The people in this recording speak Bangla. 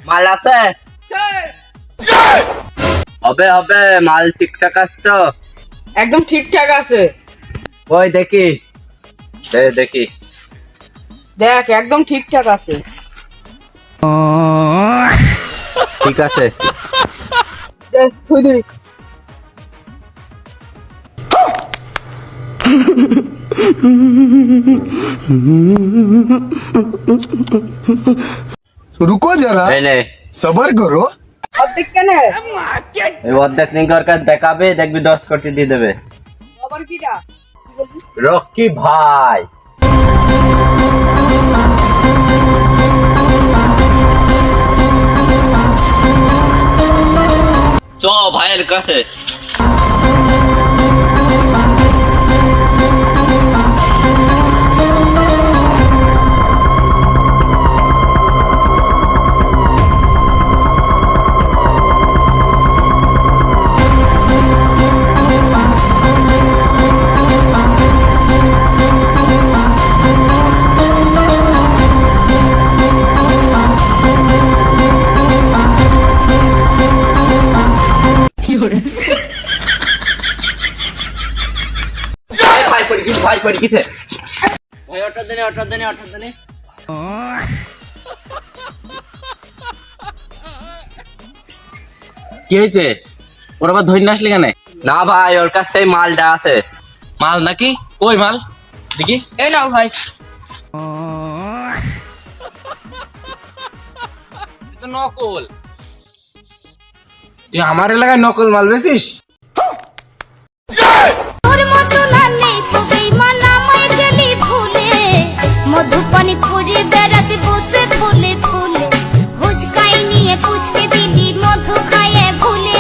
মাল আছে? হবে হবে, মাল ঠিকঠাক আছে তো? একদম ঠিকঠাক আছে। ওই দেখি, দেখি। দেখ একদম ঠিকঠাক আছে। ঠিক আছে। দেখ তুই দিবি। रुको जरा, এই নে, सबर करो। অর্ধেক কেন? এই অর্ধেক নিঙ্গরকে দেখাবে, দেখবি 10 কোটি দিয়ে দেবে। আবার কিটা? কি বলবি? রকি ভাই। চ ভাইয়ের কাছে। ভাই পড়ি গেছে, ভাই পড়ি গেছে। ভাই অটো দেনে, অটো দেনে, অটো দেনে। কি হয়েছে? ওর আবার ধরে আসলি কেন? না ভাই, ওর কাছে মালটা আছে। মাল নাকি? কই মাল দেখি। এই নাও ভাই। তো নকল। তুই আমার এলাকায় নকল মাল বেচিস? মধুপানি খুঁজে বেড়াতে বসে ফুলে ফুলে হুজকাই নিয়ে কুচকে দিদি মধু খাইয়ে ভুলে